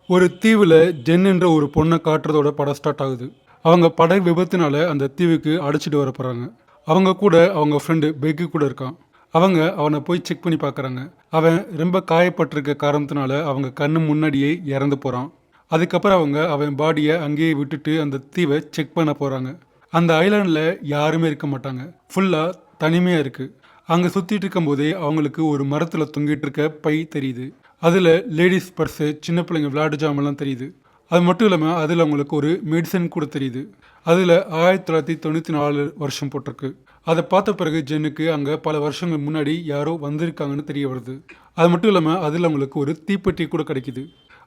ஒரு தீவுல ஜென் என்ற ஒரு பொண்ண காட்டுறதோட படம் ஸ்டார்ட் ஆகுது. அவங்க படகு விபத்துனால அந்த தீவுக்கு அழைச்சிட்டு வரப் போறாங்க. அவங்க கூட அவங்க ஃப்ரெண்டு பெக்கி கூட இருக்கான். அவங்க அவன போய் செக் பண்ணி பார்க்குறாங்க. அவன் ரொம்ப காயப்பட்டிருக்க காரணத்தினால அவங்க கண்ணு முன்னாடியே இறந்து போறான். அதுக்கப்புறம் அவங்க அவன் பாடிய அங்கேயே விட்டுட்டு அந்த தீவை செக் பண்ண போறாங்க. அந்த ஐலாண்ட்ல யாருமே இருக்க மாட்டாங்க. ஃபுல்லா தனிமையா இருக்கு. அங்க சுத்திட்டு இருக்கும்போதே அவங்களுக்கு ஒரு மரத்துல தொங்கிட்டு இருக்க பை தெரியுது. அதுல லேடீஸ் பர்ஸு, சின்ன பிள்ளைங்க விளையாட்டு ஜாமான்லாம் தெரியுது. அது மட்டும் இல்லாமல் அதில் அவங்களுக்கு ஒரு மெடிசன் கூட தெரியுது. அதில் 1994 வருஷம் போட்டிருக்கு. அதை பார்த்த பிறகு ஜென்னுக்கு அங்கே பல வருஷங்கள் முன்னாடி யாரோ வந்திருக்காங்கன்னு தெரிய வருது. அது மட்டும் இல்லாமல் அதில் அவங்களுக்கு ஒரு தீப்பெட்டி கூட கிடைக்குது.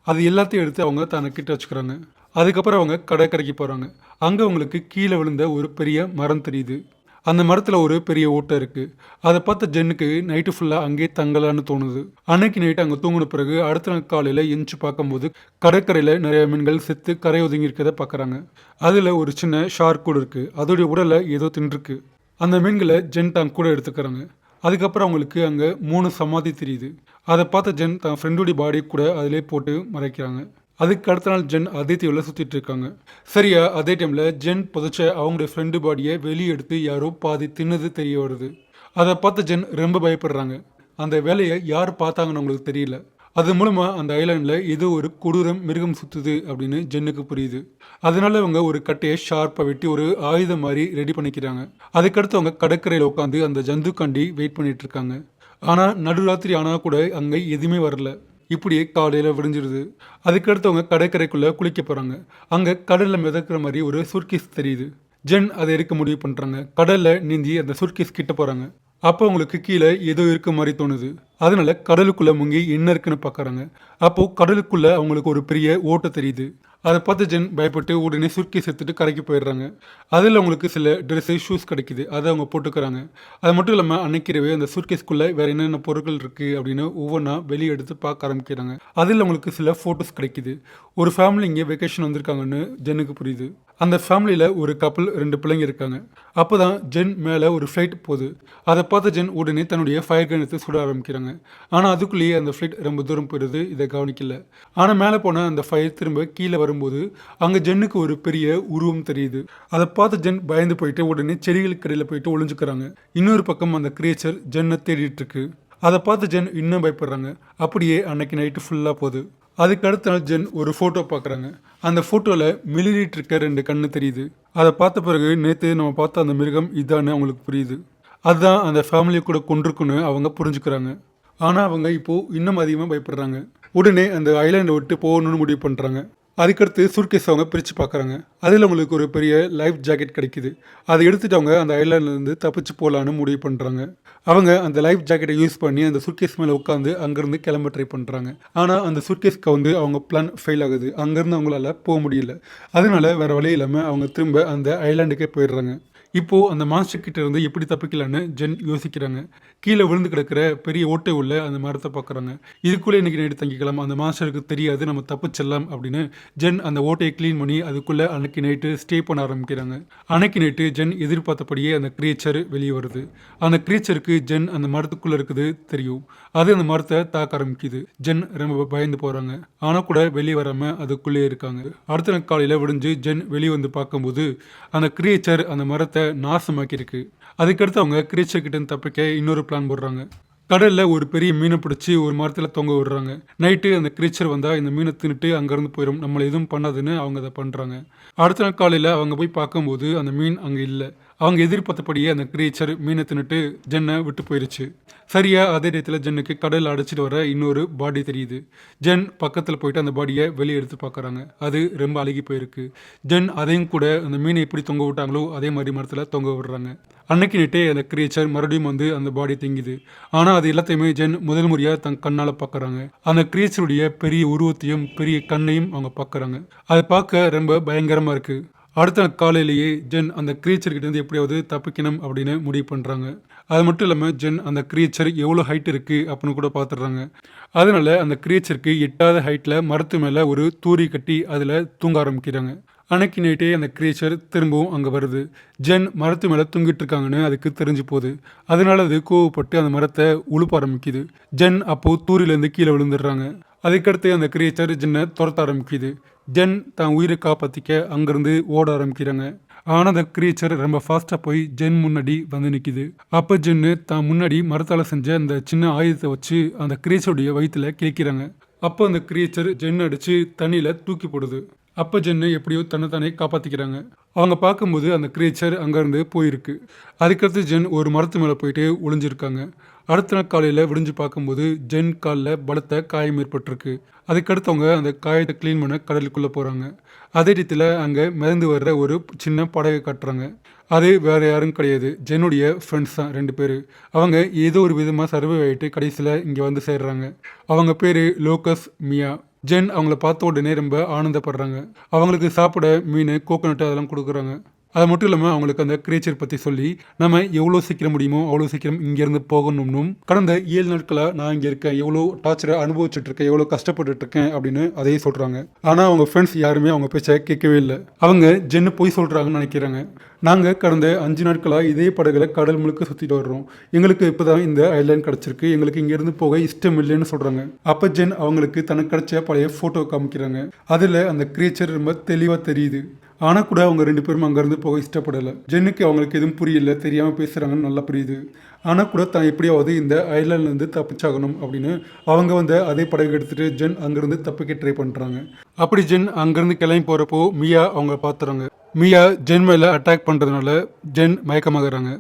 அது எல்லாத்தையும் எடுத்து அவங்க தனக்கிட்ட வச்சுக்கிறாங்க. அதுக்கப்புறம் அவங்க கடற்கரைக்கு போகிறாங்க. அங்கே அவங்களுக்கு கீழே விழுந்த ஒரு பெரிய மரம் தெரியுது. அந்த மரத்தில் ஒரு பெரிய ஓட்டை இருக்குது. அதை பார்த்த ஜென்னுக்கு நைட்டு ஃபுல்லாக அங்கேயே தங்கலான்னு தோணுது. அன்னைக்கு நைட்டு அங்கே தூங்கின பிறகு அடுத்த நாள் காலையில் எந்திச்சு பார்க்கும்போது கடற்கரையில் நிறைய மீன்கள் செத்து கரை ஒதுங்கி இருக்கிறத பார்க்குறாங்க. அதில் ஒரு சின்ன ஷார்க் கூட இருக்குது. அதோடைய உடலை ஏதோ தின்றுருக்கு. அந்த மீன்களை ஜென் தான் கூட எடுத்துக்கிறாங்க. அதுக்கப்புறம் அவங்களுக்கு அங்கே 3 சமாதி தெரியுது. அதை பார்த்த ஜென் தன் ஃப்ரெண்டுடைய பாடி கூட அதிலே போட்டு மறைக்கிறாங்க. அதுக்கு அடுத்த நாள் ஜென் அதே தீவில் சுற்றிட்டு இருக்காங்க. சரியா அதே டைமில் ஜென் புதைச்ச அவங்களுடைய ஃப்ரெண்டு பாடியை வெளியே எடுத்து யாரோ பாதி தின்னது தெரிய வருது. அதை பார்த்து ஜென் ரொம்ப பயப்படுறாங்க. அந்த வேலையை யார் பார்த்தாங்கன்னு அவங்களுக்கு தெரியல. அது மூலமாக அந்த ஐலாண்டில் ஏதோ ஒரு கொடூரம் மிருகம் சுற்றுது அப்படின்னு ஜென்னுக்கு புரியுது. அதனால அவங்க ஒரு கட்டையை ஷார்ப்பாக வெட்டி ஒரு ஆயுதம் மாதிரி ரெடி பண்ணிக்கிறாங்க. அதுக்கடுத்து அவங்க கடற்கரையில் உட்காந்து அந்த ஜந்துக்காண்டி வெயிட் பண்ணிட்டு இருக்காங்க. ஆனால் நடுராத்திரி ஆனால் கூட அங்கே எதுவுமே வரல. இப்படியே காலையில் விடிஞ்சிருது. அதுக்கடுத்து அவங்க கடற்கரைக்குள்ளே குளிக்க போகிறாங்க. அங்கே கடலில் மிதக்கிற மாதிரி ஒரு சுர்கீஸ் தெரியுது. ஜென் அதை எடுக்க முடிவு பண்ணுறாங்க. கடலில் நீந்தி அந்த சுர்கீஸ் கிட்ட போகிறாங்க. அப்போ உங்களுக்கு கீழே ஏதோ இருக்க மாதிரி தோணுது. அதனால கடலுக்குள்ளே முங்கி என்ன இருக்குன்னு பார்க்குறாங்க. அப்போது கடலுக்குள்ளே அவங்களுக்கு ஒரு பெரிய ஓட்டை தெரியுது. அதை பார்த்து ஜென் பயப்பட்டு உடனே சுர்கீஸ் எடுத்துட்டு கரைக்கு போயிடுறாங்க. அதில் அவங்களுக்கு சில ட்ரெஸ்ஸு, ஷூஸ் கிடைக்குது. அதை அவங்க போட்டுக்கிறாங்க. அது மட்டும் இல்லாமல் அன்னைக்கிரவே அந்த சுர்கீஸ்க்குள்ளே வேறு என்னென்ன பொருட்கள் இருக்குது அப்படின்னு ஒவ்வொன்றா வெளியே எடுத்து பார்க்க ஆரம்பிக்கிறாங்க. அதில் அவங்களுக்கு சில ஃபோட்டோஸ் கிடைக்குது. ஒரு ஃபேமிலி இங்கே வெக்கேஷன் வந்திருக்காங்கன்னு ஜென்னுக்கு புரியுது. அந்த ஃபேமிலியில் ஒரு கப்பல் 2 பிள்ளைங்க இருக்காங்க. அப்போ தான் ஜென் மேலே ஒரு ஃப்ளைட் போகுது. அதை பார்த்த ஜென் உடனே தன்னுடைய ஃபயர் கன் எடுத்து சுட ஆரம்பிக்கிறாங்க. ஆனால் அதுக்குள்ளேயே அந்த ஃப்ளைட் ரொம்ப தூரம் போயிடுது. இதை கவனிக்கல. ஆனால் மேலே போன அந்த ஃபயர் திரும்ப கீழே வரும்போது அங்கே ஜென்னுக்கு ஒரு பெரிய உருவம் தெரியுது. அதை பார்த்து ஜென் பயந்து போயிட்டு உடனே செடிகளுக்கு இடையில் போயிட்டு ஒளிஞ்சுக்கிறாங்க. இன்னொரு பக்கம் அந்த கிரியேச்சர் ஜென்னை தேடிட்டு இருக்கு. அதை பார்த்து ஜென் இன்னும் பயப்படுறாங்க. அப்படியே அன்னைக்கு நைட்டு ஃபுல்லாக போகுது. அதுக்கு அடுத்த நாள் ஜென் ஒரு ஃபோட்டோ பார்க்குறாங்க. அந்த ஃபோட்டோவில் மிளிரிட்டு இருக்க 2 கண்ணு தெரியுது. அதை பார்த்த பிறகு நேற்று நம்ம பார்த்த அந்த மிருகம் இதான்னு அவங்களுக்கு புரியுது. அதுதான் அந்த ஃபேமிலியை கூட கொண்டிருக்குன்னு அவங்க புரிஞ்சுக்கிறாங்க. ஆனால் அவங்க இப்போது இன்னும் அதிகமாக பயப்படுறாங்க. உடனே அந்த ஐலாண்டை விட்டு போகணும்னு முடிவு பண்ணுறாங்க. அதுக்கடுத்து சூட்கேஸ் அவங்க பிரித்து பார்க்குறாங்க. அதில் அவங்களுக்கு ஒரு பெரிய லைஃப் ஜாக்கெட் கிடைக்குது. அதை எடுத்துகிட்டு அவங்க அந்த ஐலாண்ட்லேருந்து தப்பிச்சு போகலான்னு முடிவு பண்ணுறாங்க. அவங்க அந்த லைஃப் ஜாக்கெட்டை யூஸ் பண்ணி அந்த சூட்கேஸ் மேலே உட்காந்து அங்கேருந்து கிளம்ப ட்ரை பண்ணுறாங்க. ஆனால் அந்த சூட்கேஸ்க்கு வந்து அவங்க பிளான் ஃபெயில் ஆகுது. அங்கேருந்து அவங்களால போக முடியல. அதனால வேறு வழி இல்லாமல் அவங்க திரும்ப அந்த ஐலாண்டுக்கே போயிடுறாங்க. இப்போது அந்த மாஸ்டர் கிட்ட இருந்து எப்படி தப்பிக்கலான்னு ஜென் யோசிக்கிறாங்க. கீழே விழுந்து கிடக்கிற பெரிய ஓட்டை உள்ள அந்த மரத்தை பார்க்குறாங்க. இதுக்குள்ளே இன்றைக்கி நைட்டு தங்கிக்கலாம், அந்த மாஸ்டருக்கு தெரியாது, நம்ம தப்பிச்சிடலாம் அப்படின்னு ஜென் அந்த ஓட்டையை க்ளீன் பண்ணி அதுக்குள்ளே அன்னைக்கு நைட்டு ஸ்டே பண்ண ஆரம்பிக்கிறாங்க. அன்னைக்கு நைட்டு ஜென் எதிர்பார்த்தபடியே அந்த கிரியேச்சர் வெளியே வருது. அந்த கிரியேச்சருக்கு ஜென் அந்த மரத்துக்குள்ளே இருக்குது தெரியும். அது அந்த மரத்தை தாக்க ஆரம்பிக்குது. ஜென் ரொம்ப பயந்து போகிறாங்க. ஆனால் கூட வெளியே வராமல் அதுக்குள்ளே இருக்காங்க. அடுத்த நாள் காலையில் விடிஞ்சு ஜென் வெளியே வந்து பார்க்கும்போது அந்த கிரியேச்சர் அந்த மரத்தை நாசமாக்கியிருக்கு. அதுக்கடுத்து அவங்க கிரியேச்சர் கிட்ட தப்பிக்க இன்னொரு பிளான் போடுறாங்க. கடலில் ஒரு பெரிய மீனை பிடிச்சி ஒரு மரத்தில் தொங்க விடுறாங்க. நைட்டு அந்த கிரீச்சர் வந்தால் இந்த மீனை தின்னுட்டு அங்கேருந்து போயிடும், நம்மளை எதுவும் பண்ணாதுன்னு அவங்க அதை பண்ணுறாங்க. அடுத்த நாள் காலையில் அவங்க போய் பார்க்கும்போது அந்த மீன் அங்கே இல்லை. அவங்க எதிர்பார்த்தபடியே அந்த கிரீச்சர் மீனை தின்னுட்டு ஜென்னை விட்டு போயிடுச்சு. சரியாக அதே நேரத்தில் ஜென்னுக்கு கடலில் அடைச்சிட்டு வர இன்னொரு பாடி தெரியுது. ஜென் பக்கத்தில் போயிட்டு அந்த பாடியை வெளியே எடுத்து பார்க்குறாங்க. அது ரொம்ப அழுகி போயிருக்கு. ஜென் அதையும் கூட அந்த மீனை எப்படி தொங்க விட்டாங்களோ அதே மாதிரி மரத்தில் தொங்க விடுறாங்க. அன்னைக்கு நைட்டே அந்த கிரியேச்சர் மறுபடியும் வந்து அந்த பாடி தங்கிது. ஆனால் அது எல்லாத்தையுமே ஜென் முதல் முறையாக தன் கண்ணால் பார்க்குறாங்க. அந்த கிரியேச்சருடைய பெரிய உருவத்தையும் பெரிய கண்ணையும் அவங்க பார்க்குறாங்க. அதை பார்க்க ரொம்ப பயங்கரமாக இருக்குது. அடுத்த நாள் காலையிலேயே ஜென் அந்த கிரியேச்சர்கிட்டேருந்து எப்படியாவது தப்பிக்கணும் அப்படின்னு முடிவு பண்ணுறாங்க. அது மட்டும் இல்லாமல் ஜென் அந்த கிரியேச்சர் எவ்வளோ ஹைட் இருக்குது அப்படின்னு கூட பார்த்துடுறாங்க. அதனால் அந்த கிரியேச்சருக்கு எட்டாத ஹைட்டில் மரத்து மேலே ஒரு தூரி கட்டி அதில் தூங்க ஆரம்பிக்கிறாங்க. அன்னைக்கு நைட்டே அந்த கிரியேச்சர் திரும்பவும் அங்கே வருது. ஜென் மரத்து மேலே தூங்கிட்டு இருக்காங்கன்னு அதுக்கு தெரிஞ்சு போகுது. அதனால அது கோவப்பட்டு அந்த மரத்தை உழுப்ப ஆரம்பிக்குது. ஜென் அப்போது தூரிலேருந்து கீழே விழுந்துடுறாங்க. அதுக்கடுத்து அந்த கிரியேச்சர் ஜென்னை துரத்த ஆரம்பிக்குது. ஜென் தான் உயிரை காப்பாற்றிக்க அங்கேருந்து ஓட ஆரம்பிக்கிறாங்க. ஆனால் அந்த கிரியேச்சர் ரொம்ப ஃபாஸ்ட்டாக போய் ஜென் முன்னாடி வந்து நிற்கிது. அப்போ ஜென்னு தான் முன்னாடி மரத்தால் செஞ்ச அந்த சின்ன ஆயுதத்தை வச்சு அந்த கிரியேச்சருடைய வயிற்றுல கிழிக்கிறாங்க. அப்போ அந்த கிரியேச்சர் ஜென் அடித்து தண்ணியில் தூக்கி போடுது. அப்போ ஜென்னு எப்படியோ தன்னைத்தானே காப்பாற்றிக்கிறாங்க. அவங்க பார்க்கும்போது அந்த கிரியேச்சர் அங்கேருந்து போயிருக்கு. அதுக்கடுத்து ஜென் ஒரு மரத்து மேலே போயிட்டு ஒளிஞ்சிருக்காங்க. அடுத்த நாள் காலையில் விடிஞ்சு பார்க்கும்போது ஜென் காலில் பலத்த காயம் ஏற்பட்டிருக்கு. அதுக்கடுத்து அவங்க அந்த காயத்தை க்ளீன் பண்ண கடலுக்குள்ளே போகிறாங்க. அதே இடத்துல அங்கே மிதந்து வர்ற ஒரு சின்ன படகை காட்டுறாங்க. அது வேறு யாரும் கிடையாது, ஜென்னுடைய ஃப்ரெண்ட்ஸ் தான் 2 பேர். அவங்க ஏதோ ஒரு விதமாக சர்வே ஆகிட்டு கடைசியில் இங்கே வந்து சேர்றாங்க. அவங்க பேர் லோகஸ், மியா. ஜென் அவங்கள பார்த்த உடனே ரொம்ப ஆனந்தப்படுறாங்க. அவங்களுக்கு சாப்பிட மீன், கோகோனட் அதெல்லாம் கொடுக்குறாங்க. அது மட்டும் இல்லாமல் அவங்களுக்கு அந்த கிரியேச்சர் பற்றி சொல்லி நம்ம எவ்வளோ சீக்கிரம் முடியுமோ அவ்வளோ சீக்கிரம் இங்கேருந்து போகணும்னும், கடந்த 7 நாட்களாக நான் இங்கே இருக்கேன், எவ்வளோ டார்ச்சரை அனுபவிச்சுட்ருக்கேன், எவ்வளோ கஷ்டப்பட்டுருக்கேன் அப்படின்னு அதையே சொல்கிறாங்க. ஆனால் அவங்க ஃப்ரெண்ட்ஸ் யாருமே அவங்க பேச்சை கேட்கவே இல்லை. அவங்க ஜென்னு போய் சொல்கிறாங்கன்னு நினைக்கிறாங்க. நாங்கள் கடந்த 5 நாட்களாக இதே படகுல கடல் முழுக்க சுற்றிட்டு வர்றோம். எங்களுக்கு இப்போ தான் இந்த ஐலாண்ட் கிடச்சிருக்கு, எங்களுக்கு இங்கேருந்து போக இஷ்டம் இல்லைன்னு சொல்கிறாங்க. அப்போ ஜென் அவங்களுக்கு தனக்கு கிடைச்ச பழைய ஃபோட்டோ காமிக்கிறாங்க. அதில் அந்த கிரியேச்சர் ரொம்ப தெளிவாக தெரியுது. ஆனால் கூட அவங்க 2 பேரும் அங்கேருந்து போக இஷ்டப்படலை. ஜென்னுக்கு அவங்களுக்கு எதுவும் புரியல, தெரியாமல் பேசுகிறாங்கன்னு நல்லா புரியுது. ஆனால் கூட தான் எப்படியாவது இந்த ஐலாண்ட்லேருந்து தப்பிச்சாகணும் அப்படின்னு அவங்க வந்து அதே படகு எடுத்துகிட்டு ஜென் அங்கேருந்து தப்பிக்க ட்ரை பண்ணுறாங்க. அப்படி ஜென் அங்கேருந்து கிளம்பி போகிறப்போ மியா அவங்க பார்த்துறாங்க. மியா ஜென் மேலே அட்டாக் பண்ணுறதுனால ஜென் மயக்கமாகறாங்க.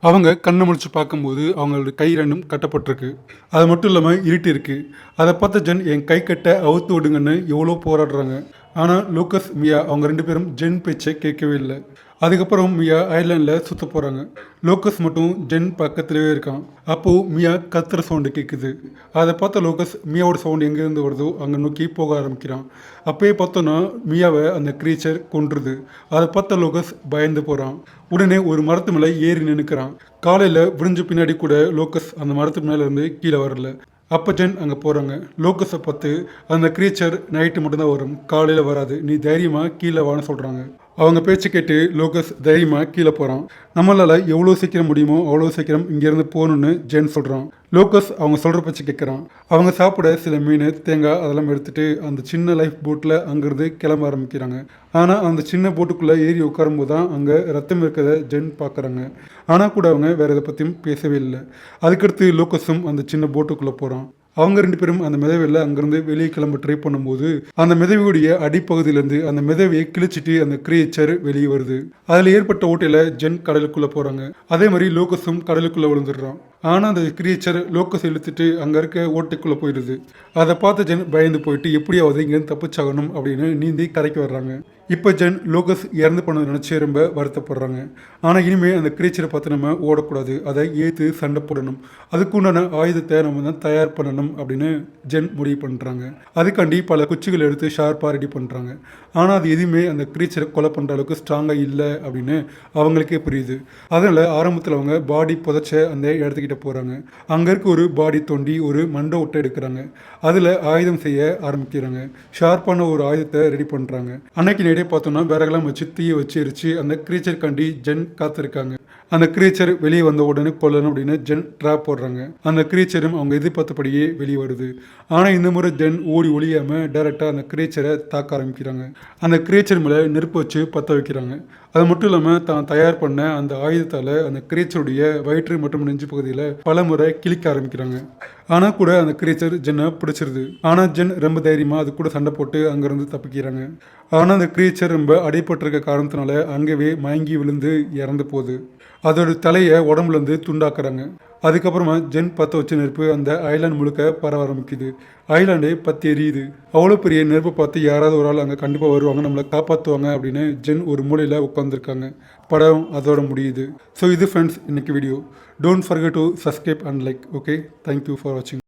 அவங்க கண்ணை முடிச்சு பார்க்கும்போது அவங்களோட கை 2ம் கட்டப்பட்டிருக்கு. அது மட்டும் இல்லாமல் இருட்டு இருக்குது. அதை பார்த்த ஜென் என் கை கட்டை அவுத்து விடுங்கன்னு எவ்வளோ போராடுறாங்க. ஆனால் லூக்கஸ், மியா அவங்க 2 பேரும் ஜென் பேச்சை கேட்கவே இல்லை. அதுக்கப்புறம் மியா ஐலாண்டில் சுற்ற போகிறாங்க. லோக்கஸ் மட்டும் ஜென் பக்கத்துலேயே இருக்கான். அப்போது மியா கத்துற சவுண்டு கேட்குது. அதை பார்த்த லோக்கஸ் மியாவோட சவுண்டு எங்கேருந்து வருதோ அங்கே நோக்கி போக ஆரம்பிக்கிறான். அப்போயே பார்த்தோன்னா மியாவை அந்த கிரீச்சர் கொன்றுது. அதை பார்த்த லோக்கஸ் பயந்து போகிறான். உடனே ஒரு மரத்து மேலே ஏறி நின்றுக்கிறான். காலையில் விடிஞ்ச பின்னாடி கூட லோக்கஸ் அந்த மரத்து மேலே இருந்து கீழே வரல. அப்போ ஜென் அங்கே போகிறாங்க. லோக்கஸை பார்த்து அந்த கிரீச்சர் நைட்டு மட்டும்தான் வரும், காலையில் வராது, நீ தைரியமாக கீழே வான்னு சொல்கிறாங்க. அவங்க பேச்சு கேட்டு லோக்கஸ் தைரியமாக கீழே போகிறான். நம்மளால் எவ்வளோ சீக்கிரம் முடியுமோ அவ்வளோ சீக்கிரம் இங்கேருந்து போகணுன்னு ஜென் சொல்கிறான். லோக்கஸ் அவங்க சொல்கிற பேச்சு கேட்குறான். அவங்க சாப்பிட சில மீன், தேங்காய் அதெல்லாம் எடுத்துகிட்டு அந்த சின்ன லைஃப் போட்டில் அங்கேருந்து கிளம்ப ஆரம்பிக்கிறாங்க. ஆனால் அந்த சின்ன போட்டுக்குள்ளே ஏறி உட்காரும்போது தான் அங்கே ரத்தம் இருக்கிறத ஜென் பார்க்குறாங்க. ஆனால் கூட அவங்க வேறு எதை பற்றியும் பேசவே இல்லை. அதுக்கடுத்து லோக்கஸும் அந்த சின்ன போட்டுக்குள்ளே போகிறான். அவங்க 2 பேரும் அந்த மிதவையில் அங்கேருந்து வெளியே கிளம்ப ட்ரை பண்ணும்போது அந்த மிதவையுடைய அடிப்பகுதியிலேருந்து அந்த மிதவையை கிழிச்சிட்டு அந்த கிரியேச்சர் வெளியே வருது. அதில் ஏற்பட்ட ஓட்டையில் ஜென் கடலுக்குள்ளே போகிறாங்க. அதே மாதிரி லோக்கஸும் கடலுக்குள்ளே விழுந்துடுறான். ஆனால் அந்த கிரியேச்சர் லோக்கஸ் இழுத்துட்டு அங்கே இருக்க ஓட்டைக்குள்ளே போயிடுது. அதை பார்த்து ஜென் பயந்து போயிட்டு எப்படியாவது இங்கேருந்து தப்பிச்சாகணும் அப்படின்னு நீந்தி கரைக்கு வர்றாங்க. இப்போ ஜென் லோக்கஸ் இறந்து போனதை நினச்சி ரொம்ப வருத்தப்படுறாங்க. ஆனால் இனிமேல் அந்த கிரீச்சரை பார்த்து நம்ம ஓடக்கூடாது, அதை ஏற்று சண்டை போடணும், அதுக்குண்டான ஆயுதத்தை நம்ம தான் தயார் பண்ணணும் அப்படின்னு ஜென் முடிவு பண்ணுறாங்க. அதுக்காண்டி பல குச்சிகள் எடுத்து ஷார்ப்பாக ரெடி பண்ணுறாங்க. ஆனால் அது எதுவுமே அந்த கிரீச்சரை கொலை பண்ணுற அளவுக்கு ஸ்ட்ராங்காக இல்லை அப்படின்னு அவங்களுக்கே புரியுது. அதனால் ஆரம்பத்தில் அவங்க பாடி புதைச்ச அந்த இடத்துக்கிட்ட போகிறாங்க. அங்கே இருக்க ஒரு பாடி தோண்டி ஒரு மண்டை ஒட்டை எடுக்கிறாங்க. அதில் ஆயுதம் செய்ய ஆரம்பிக்கிறாங்க. ஷார்ப்பான ஒரு ஆயுதத்தை ரெடி பண்ணுறாங்க. அன்னைக்கு நேரே பார்த்தோன்னா விறகெல்லாம் வச்சு தீயை வச்சு எரிச்சு அந்த கிரீச்சர் காண்டி ஜென் காத்திருக்காங்க. அந்த கிரீச்சர் வெளியே வந்த உடனே கொல்லணும் அப்படின்னு ஜென் ட்ராப் போடுறாங்க. அந்த கிரீச்சரும் அவங்க எதிர்பார்த்தபடியே வெளியே வருது. ஆனால் இந்த முறை ஜென் ஓடி ஒளியாமல் டைரெக்டாக அந்த கிரீச்சரை தாக்க ஆரம்பிக்கிறாங்க. அந்த கிரீச்சர் மேலே நெருப்பு வச்சு பற்ற வைக்கிறாங்க. அது மட்டும் இல்லாமல் தான் தயார் பண்ண அந்த ஆயுதத்தால் அந்த கிரீச்சருடைய வயிற்று மற்றும் நெஞ்சு பகுதியில் பல முறை கிழிக்க ஆரம்பிக்கிறாங்க. ஆனால் கூட அந்த கிரீச்சர் ஜென்னை பிடிச்சிருது. ஆனால் ஜென் ரொம்ப தைரியமாக அது கூட சண்டை போட்டு அங்கேருந்து தப்பிக்கிறாங்க. ஆனால் அந்த கிரீச்சர் ரொம்ப அடிபட்டிருக்க காரணத்தினால அங்கேயே மயங்கி விழுந்து இறந்து போகுது. அதோட தலையை உடம்புலேருந்து துண்டாக்குறாங்க. அதுக்கப்புறமா ஜென் பற்ற வச்ச நெருப்பு அந்த ஐலாண்ட் முழுக்க பரவ ஆரம்பிக்குது. ஐலாண்டே பற்றி எரியுது. அவ்வளோ பெரிய நெருப்பை பார்த்து யாராவது ஒரு ஆள் அங்கே கண்டிப்பாக வருவாங்க, நம்மளை காப்பாற்றுவாங்க அப்படின்னு ஜென் ஒரு மூலையில் உட்காந்துருக்காங்க. படம் அதோட முடியுது. ஸோ இது ஃப்ரெண்ட்ஸ் இன்னைக்கு video. Don't forget to subscribe and like. Okay, thank you for வாட்சிங்.